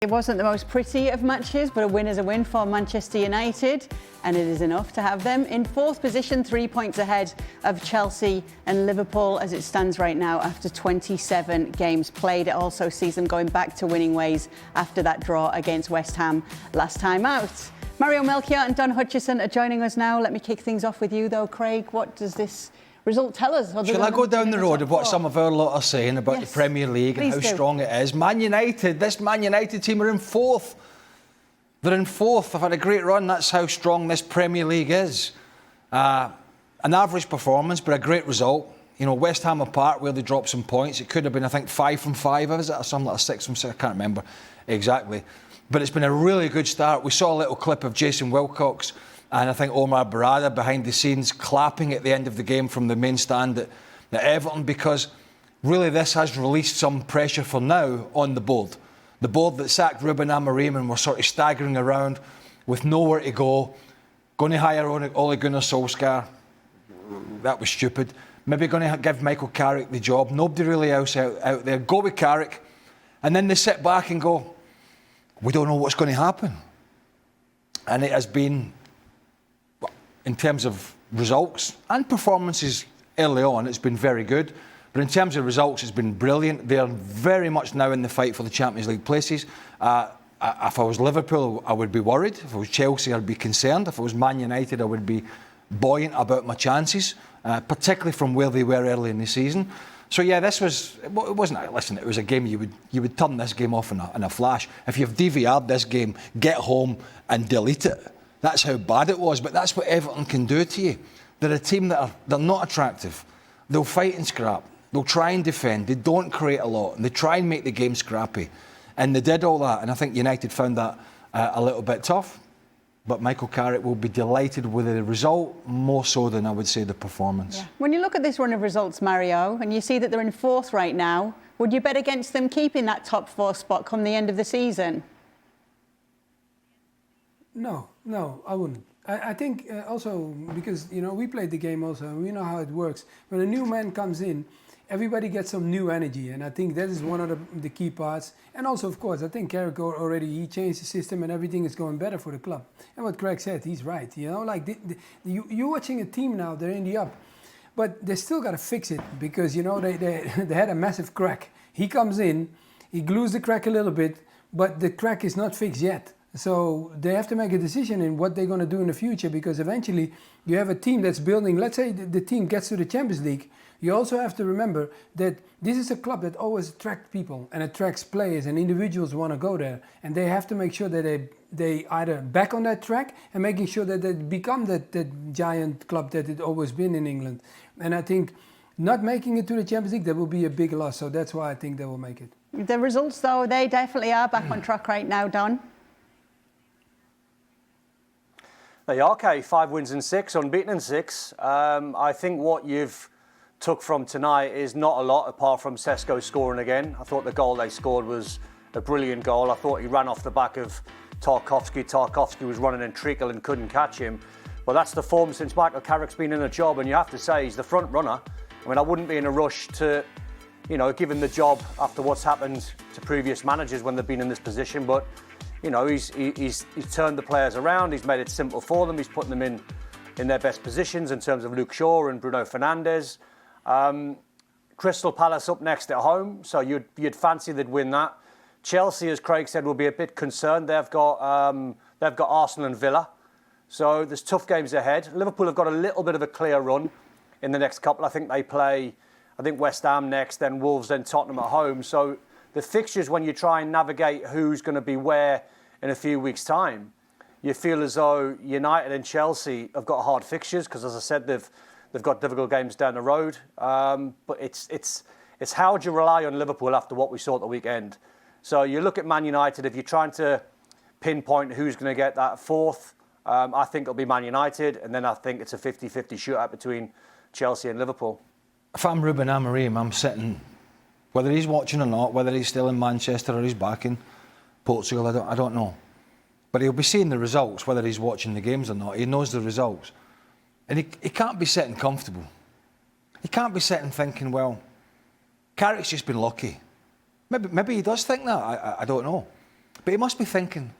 It wasn't the most pretty of matches, but a win is a win for Manchester United, and it is enough to have them in fourth position, 3 points ahead of Chelsea and Liverpool as it stands right now after 27 games played. It also sees them going back to winning ways after that draw against West Ham last time out. Mario, Melchiot and Don Hutchison are joining us now. Let me kick things off with you though, Craig. What does this result tell us? Shall I go down the road of what some of our lot are saying about the Premier League and how strong it is? Man United, this Man United team are in fourth. They're in fourth. They've had a great run. That's how strong this Premier League is. An average performance, but a great result. You know, West Ham apart where they dropped some points. It could have been, I think, 5 from 5, is it? Or something like 6 from 6. I can't remember exactly. But it's been a really good start. We saw a little clip of Jason Wilcox and I think Omar Barada behind the scenes clapping at the end of the game from the main stand at Everton, because really this has released some pressure for now on the board. The board that sacked Ruben Amorim and were sort of staggering around with nowhere to go. Going to hire Ole Gunnar Solskjaer. That was stupid. Maybe going to give Michael Carrick the job. Nobody really else out there. Go with Carrick. And then they sit back and go, we don't know what's going to happen. And it has been, in terms of results and performances early on, it's been very good. But in terms of results, it's been brilliant. They're very much now in the fight for the Champions League places. If I was Liverpool, I would be worried. If I was Chelsea, I'd be concerned. If I was Man United, I would be buoyant about my chances, particularly from where they were early in the season. So yeah, it wasn't. Listen, it was a game you would turn this game off in a flash. If you've DVR'd this game, get home and delete it. That's how bad it was. But that's what Everton can do to you. They're a team they're not attractive. They'll fight and scrap. They'll try and defend. They don't create a lot, and they try and make the game scrappy. And they did all that, and I think United found that a little bit tough. But Michael Carrick will be delighted with the result, more so than I would say the performance. Yeah. When you look at this run of results, Mario, and you see that they're in fourth right now, would you bet against them keeping that top 4 spot come the end of the season? No, I wouldn't. I think also because, you know, we played the game also and we know how it works. When a new man comes in, everybody gets some new energy, and I think that is one of the key parts. And also, of course, I think Carrick he changed the system and everything is going better for the club. And what Craig said, he's right. You know, like you're watching a team now, they're in the up, but they still got to fix it because, you know, they had a massive crack. He comes in, he glues the crack a little bit, but the crack is not fixed yet. So they have to make a decision in what they're going to do in the future, because eventually you have a team that's building. Let's say the team gets to the Champions League. You also have to remember that this is a club that always attracts people and attracts players, and individuals want to go there. And they have to make sure that they either back on that track and making sure that they become that giant club that it's always been in England. And I think not making it to the Champions League, that will be a big loss. So that's why I think they will make it. The results, though, they definitely are back on track right now, Don. They are, Kay. 5 wins and 6, unbeaten in 6. I think what you've took from tonight is not a lot, apart from Sesko scoring again. I thought the goal they scored was a brilliant goal. I thought he ran off the back of Tarkowski. Tarkowski was running in treacle and couldn't catch him. But that's the form since Michael Carrick's been in the job, and you have to say he's the front runner. I mean, I wouldn't be in a rush to, you know, give him the job after what's happened to previous managers when they've been in this position. But you know, he's turned the players around. He's made it simple for them. He's putting them in their best positions in terms of Luke Shaw and Bruno Fernandes. Crystal Palace up next at home, so you'd fancy they'd win that. Chelsea, as Craig said, will be a bit concerned. They've got Arsenal and Villa, so there's tough games ahead. Liverpool have got a little bit of a clear run in the next couple. I think they play, West Ham next, then Wolves, then Tottenham at home. So the fixtures, when you try and navigate who's going to be where in a few weeks' time, you feel as though United and Chelsea have got hard fixtures because, as I said, they've got difficult games down the road. But it's how do you rely on Liverpool after what we saw at the weekend? So you look at Man United, if you're trying to pinpoint who's going to get that fourth, I think it'll be Man United, and then I think it's a 50-50 shootout between Chelsea and Liverpool. If I'm Ruben Amorim, I'm sitting, whether he's watching or not, whether he's still in Manchester or he's back in Portugal, I don't know. But he'll be seeing the results, whether he's watching the games or not. He knows the results. And he can't be sitting comfortable. He can't be sitting thinking, well, Carrick's just been lucky. Maybe he does think that, I don't know. But he must be thinking,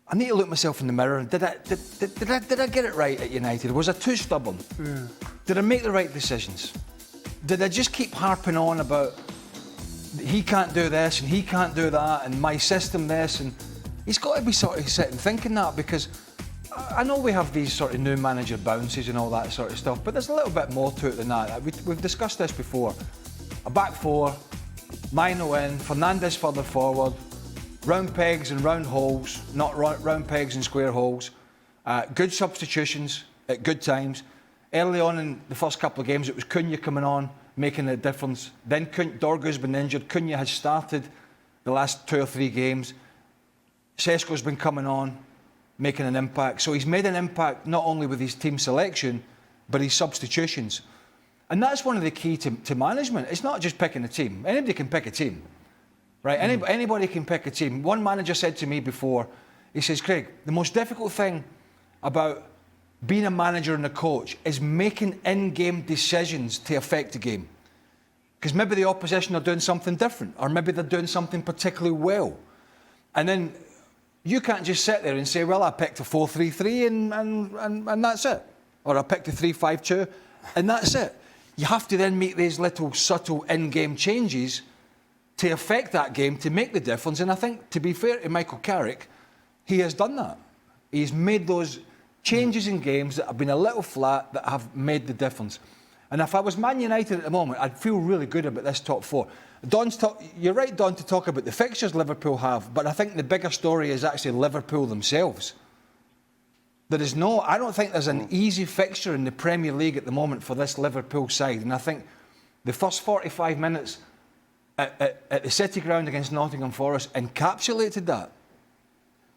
I need to look myself in the mirror. Did I get it right at United? Was I too stubborn? Yeah. Did I make the right decisions? Did I just keep harping on about he can't do this and he can't do that and my system this? And he's got to be sort of sitting thinking that, because I know we have these sort of new manager bounces and all that sort of stuff, but there's a little bit more to it than that. We've discussed this before. A back four, Mino in, Fernandes further forward, round pegs and round holes, not round pegs and square holes. Good substitutions at good times. Early on in the first couple of games, it was Cunha coming on, making a difference. Then Dorgu's been injured. Cunha has started the last 2 or 3 games. Sesko's been coming on, making an impact. So he's made an impact not only with his team selection, but his substitutions. And that's one of the key to management. It's not just picking a team. Anybody can pick a team, right? Anybody can pick a team. One manager said to me before, he says, Craig, the most difficult thing about being a manager and a coach is making in-game decisions to affect the game. Because maybe the opposition are doing something different, or maybe they're doing something particularly well. And then you can't just sit there and say, well, I picked a 4-3-3 and that's it. Or I picked a 3-5-2 and that's it. You have to then make these little subtle in-game changes to affect that game, to make the difference. And I think, to be fair to Michael Carrick, he has done that. He's made those changes in games that have been a little flat, that have made the difference. And if I was Man United at the moment, I'd feel really good about this top 4. You're right, Don, to talk about the fixtures Liverpool have, but I think the bigger story is actually Liverpool themselves. I don't think there's an easy fixture in the Premier League at the moment for this Liverpool side. And I think the first 45 minutes at the City Ground against Nottingham Forest encapsulated that.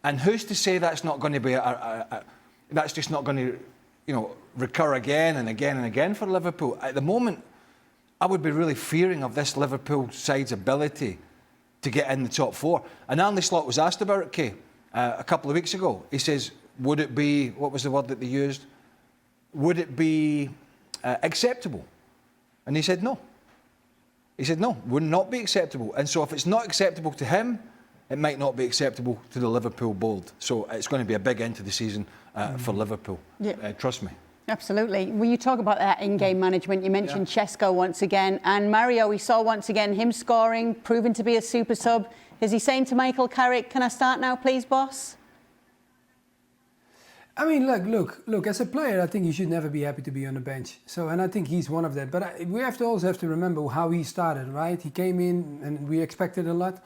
And who's to say that's not going to be that's just not going to, recur again and again and again for Liverpool? At the moment, I would be really fearing of this Liverpool side's ability to get in the top 4. And Andy Slot was asked about it, Kay, a couple of weeks ago. He says, would it be, what was the word that they used? Would it be acceptable? And he said no. He said no, would not be acceptable. And so if it's not acceptable to him, it might not be acceptable to the Liverpool board. So it's going to be a big end to the season for Liverpool. Yeah. Trust me. Absolutely. When you talk about that in-game management, you mentioned Sesko once again. And Mario, we saw once again him scoring, proving to be a super sub. Is he saying to Michael Carrick, can I start now, please, boss? I mean, look. As a player, I think you should never be happy to be on the bench. And I think he's one of them. But we also have to remember how he started, right? He came in and we expected a lot.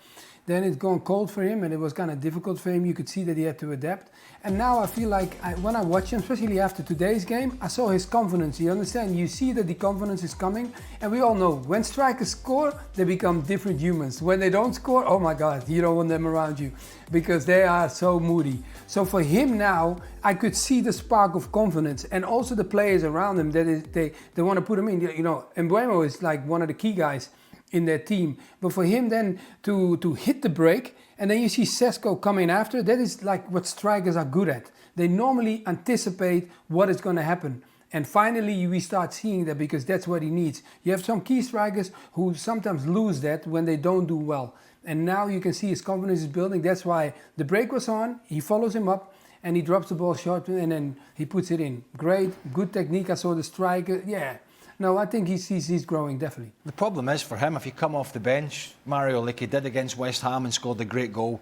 Then it's gone cold for him and it was kind of difficult for him. You could see that he had to adapt. And now I feel like when I watch him, especially after today's game, I saw his confidence. You understand? You see that the confidence is coming. And we all know when strikers score, they become different humans. When they don't score, oh my God, you don't want them around you because they are so moody. So for him now, I could see the spark of confidence and also the players around him that they want to put him in. Mbeumo is like one of the key guys in their team. But for him then to hit the break, and then you see Sesko coming after, that is like what strikers are good at. They normally anticipate what is going to happen. And finally we start seeing that because that's what he needs. You have some key strikers who sometimes lose that when they don't do well. And now you can see his confidence is building. That's why the break was on, he follows him up, and he drops the ball short, and then he puts it in. Great, good technique. I saw the striker, yeah. No, I think he's growing, definitely. The problem is for him, if he come off the bench, Mario, like he did against West Ham and scored a great goal,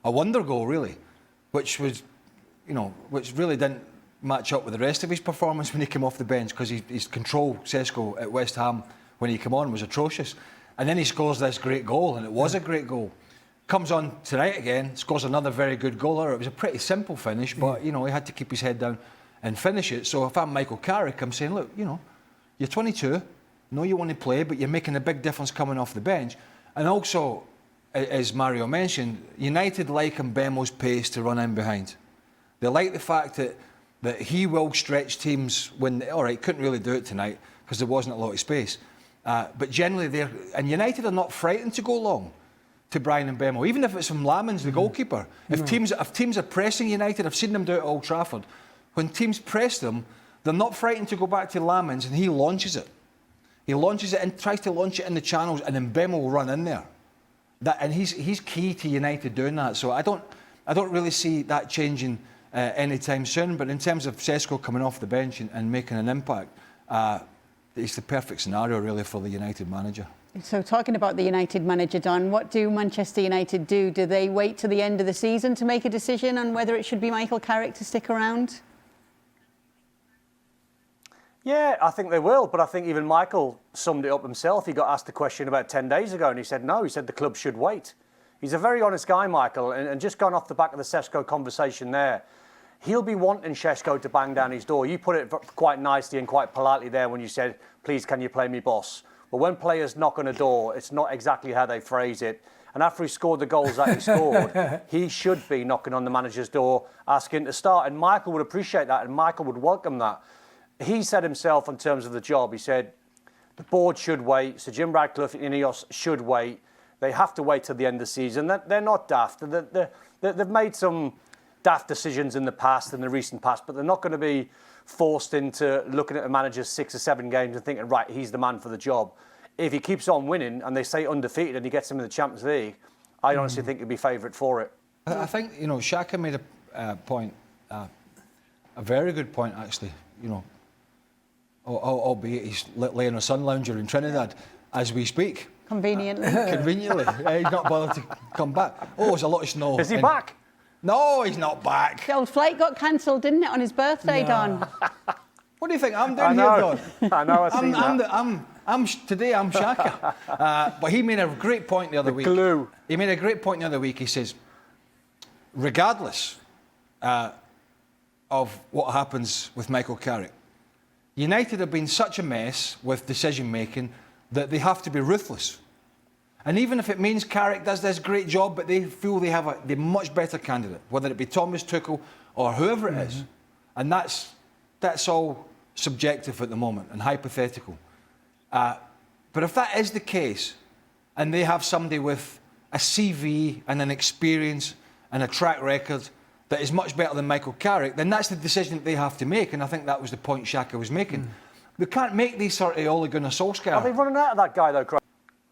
a wonder goal really, which was, which really didn't match up with the rest of his performance when he came off the bench, because his control, Sesko, at West Ham when he came on was atrocious. And then he scores this great goal, and it was a great goal. Comes on tonight again, scores another very good goal. It was a pretty simple finish, but, he had to keep his head down and finish it. So if I'm Michael Carrick, I'm saying, look, you're 22, know you want to play, but you're making a big difference coming off the bench. And also, as Mario mentioned, United like Mbeumo's pace to run in behind. They like the fact that he will stretch teams when, couldn't really do it tonight because there wasn't a lot of space. But generally, and United are not frightened to go long to Brian Mbeumo, even if it's from Lamens, the goalkeeper. If teams are pressing United, I've seen them do it at Old Trafford. When teams press them, they're not frightened to go back to Lamens, and he launches it. He launches it and tries to launch it in the channels, and then Mbeumo will run in there. and he's key to United doing that. So I don't really see that changing anytime soon. But in terms of Sesko coming off the bench and making an impact, it's the perfect scenario really for the United manager. So talking about the United manager, Don, what do Manchester United do? Do they wait to the end of the season to make a decision on whether it should be Michael Carrick to stick around? Yeah, I think they will, but I think even Michael summed it up himself. He got asked the question about 10 days ago and he said no, he said the club should wait. He's a very honest guy, Michael, and just gone off the back of the Sesko conversation there, he'll be wanting Sesko to bang down his door. You put it quite nicely and quite politely there when you said, please can you play me boss? But when players knock on a door, it's not exactly how they phrase it. And after he scored the goals that he scored, he should be knocking on the manager's door, asking to start. And Michael would appreciate that and Michael would welcome that. He said himself in terms of the job, he said, the board should wait, Sir Jim Radcliffe and Ineos should wait. They have to wait till the end of the season. They're not daft. They've made some daft decisions in the past, in the recent past, but they're not going to be forced into looking at a manager's 6 or 7 games and thinking, right, he's the man for the job. If he keeps on winning and they stay undefeated and he gets him in the Champions League, I honestly think he'd be favourite for it. I think, Xhaka made a point, a very good point actually, albeit he's laying a sun lounger in Trinidad as we speak. Conveniently. Conveniently. He's not bothered to come back. Oh, there's a lot of snow. Is he back? No, he's not back. The old flight got cancelled, didn't it, on his birthday, Don? What do you think I'm doing here, Don? I know, I've seen that. Today I'm Xhaka. But he made a great point the other week. Glue. He made a great point the other week. He says, regardless of what happens with Michael Carrick, United have been such a mess with decision-making that they have to be ruthless. And even if it means Carrick does this great job, but they feel they have a much better candidate, whether it be Thomas Tuchel or whoever it is, and that's all subjective at the moment and hypothetical. But if that is the case, and they have somebody with a CV and an experience and a track record that is much better than Michael Carrick, then that's the decision that they have to make. And I think that was the point Xhaka was making. We can't make these sort of Ole Gunnar Solskjaer. Are they running out of that guy, though, Craig?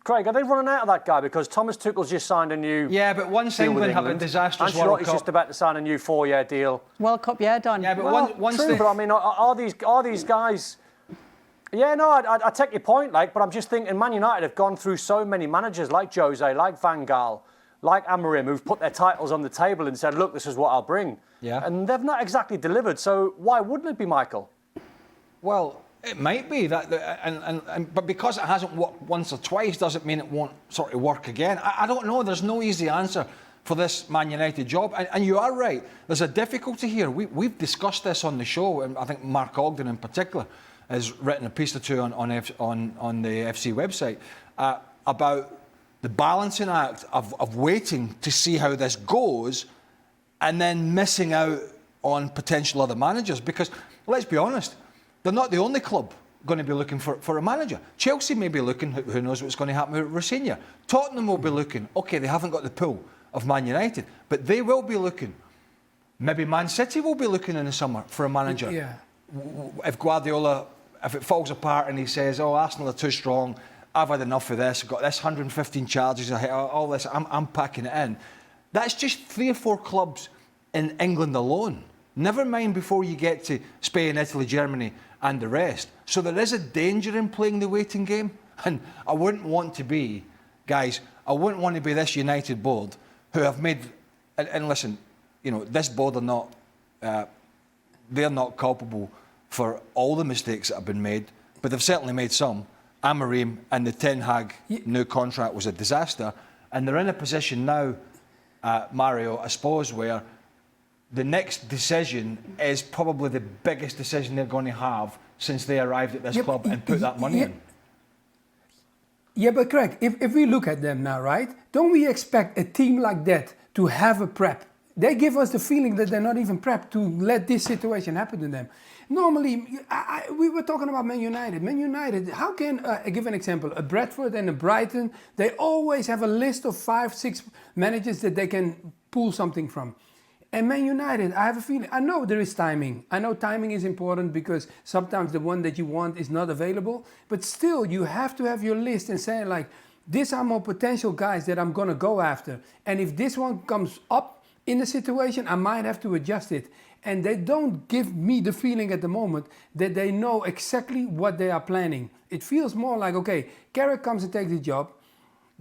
Craig, are they running out of that guy? Because Thomas Tuchel's just signed a new... Yeah, but once England have a disastrous World Cup... Ancelotti's just about to sign a new 4-year deal. World Cup, yeah, Don. Yeah, but once true, but I mean, are these guys... Yeah, no, I take your point, but I'm just thinking Man United have gone through so many managers like Jose, like Van Gaal, like Amorim, who've put their titles on the table and said, look, this is what I'll bring. Yeah. And they've not exactly delivered, so why wouldn't it be Michael? Well, it might be that, but because it hasn't worked once or twice doesn't mean it won't sort of work again. I don't know. There's no easy answer for this Man United job, and you are right. There's a difficulty here. We've discussed this on the show, and I think Mark Ogden in particular has written a piece or two on the FC website about the balancing act of waiting to see how this goes, and then missing out on potential other managers. Because let's be honest, they're not the only club going to be looking for a manager. Chelsea may be looking, who knows what's going to happen with Rosinha. Tottenham will be looking. OK, they haven't got the pull of Man United, but they will be looking. Maybe Man City will be looking in the summer for a manager. Yeah. If Guardiola, if it falls apart and he says, oh, Arsenal are too strong, I've had enough of this, I've got this 115 charges, all this, I'm packing it in. That's just 3 or 4 clubs in England alone. Never mind before you get to Spain, Italy, Germany and the rest. So there is a danger in playing the waiting game. And I wouldn't want to be, guys, I wouldn't want to be this United board who have made, and listen, this board are not, they're not culpable for all the mistakes that have been made, but they've certainly made some. Amorim and the Ten Hag new contract was a disaster. And they're in a position now, Mario, I suppose, where the next decision is probably the biggest decision they're going to have since they arrived at this club and put that money in. Yeah, but Craig, if we look at them now, right? Don't we expect a team like that to have a prep? They give us the feeling that they're not even prepped to let this situation happen to them. Normally, we were talking about Man United. Man United, how can, I give an example, a Bradford and a Brighton, they always have a list of 5, 6 managers that they can pull something from. And Man United, I have a feeling, I know there is timing. I know timing is important because sometimes the one that you want is not available. But still, you have to have your list and say, like, these are more potential guys that I'm going to go after. And if this one comes up in the situation, I might have to adjust it. And they don't give me the feeling at the moment that they know exactly what they are planning. It feels more like, okay, Carrick comes and takes the job,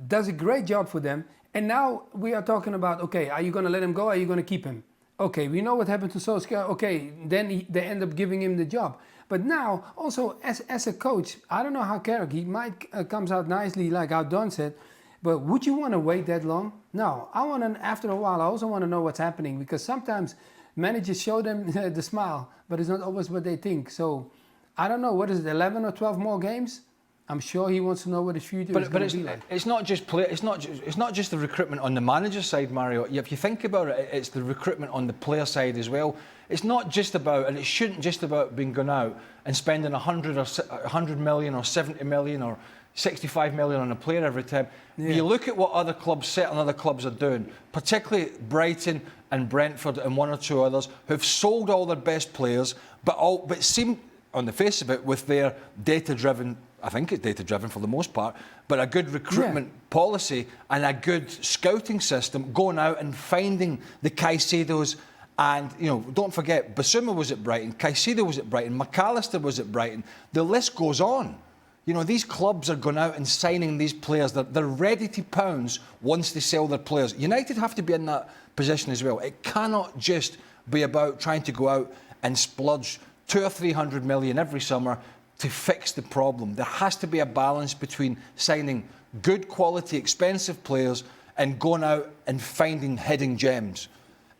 does a great job for them, and now we are talking about, okay, are you going to let him go? Are you going to keep him? Okay, we know what happened to Sesko. Okay, then they end up giving him the job. But now, also as a coach, I don't know how Carrick, he might comes out nicely, like how Don said, but would you want to wait that long? No, I want to, after a while, I also want to know what's happening, because sometimes managers show them the smile, but it's not always what they think. So I don't know, what is it, 11 or 12 more games? I'm sure he wants to know what his future is going to be like. It's not just it's not just the recruitment on the manager side, Mario. If you think about it, it's the recruitment on the player side as well. It's not just about, and it shouldn't just about being going out and spending 100 million or 70 million or 65 million on a player every time. Yeah. You look at what other clubs, certain other clubs are doing, particularly Brighton and Brentford and one or two others, who've sold all their best players, but seem, on the face of it, with their data-driven, I think it's data-driven for the most part, but a good recruitment policy and a good scouting system, going out and finding the Caicedos. And, you know, don't forget, Basuma was at Brighton, Caicedo was at Brighton, McAllister was at Brighton. The list goes on. You know, these clubs are going out and signing these players. They're ready to pounce once they sell their players. United have to be in that position as well. It cannot just be about trying to go out and splurge 200 or 300 million every summer to fix the problem. There has to be a balance between signing good quality, expensive players and going out and finding hidden gems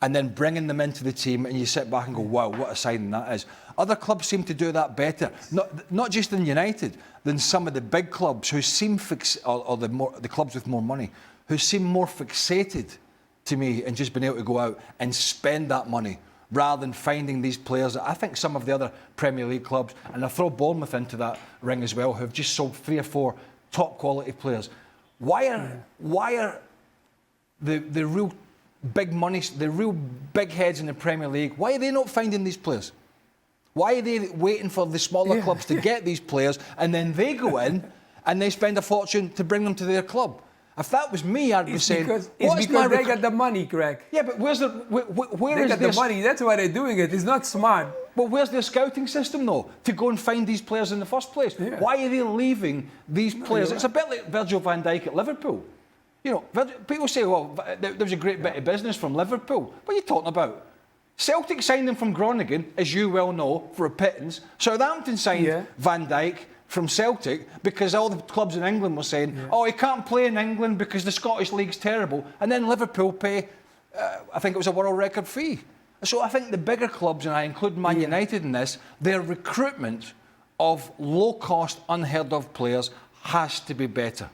and then bringing them into the team, and you sit back and go, wow, what a signing that is. Other clubs seem to do that better, not just in United, than some of the big clubs who seem the clubs with more money, who seem more fixated to me in just being able to go out and spend that money rather than finding these players that I think some of the other Premier League clubs, and I throw Bournemouth into that ring as well, who have just sold 3 or 4 top quality players. Why are the real big money, the real big heads in the Premier League, why are they not finding these players? Why are they waiting for the smaller clubs to get these players, and then they go in and they spend a fortune to bring them to their club? If that was me, I'd be saying, it's because they got the money, Greg. Yeah, but where they got the money. That's why they're doing it. It's not smart. But where's their scouting system, though, to go and find these players in the first place? Yeah. Why are they leaving these players? It's a bit like Virgil van Dijk at Liverpool. You know, people say, well, there was a great bit of business from Liverpool. What are you talking about? Celtic signed him from Groningen, as you well know, for a pittance. Southampton signed Van Dijk from Celtic because all the clubs in England were saying, oh, he can't play in England because the Scottish League's terrible. And then Liverpool pay, I think it was a world record fee. So I think the bigger clubs, and I include Man United in this, their recruitment of low-cost, unheard-of players has to be better.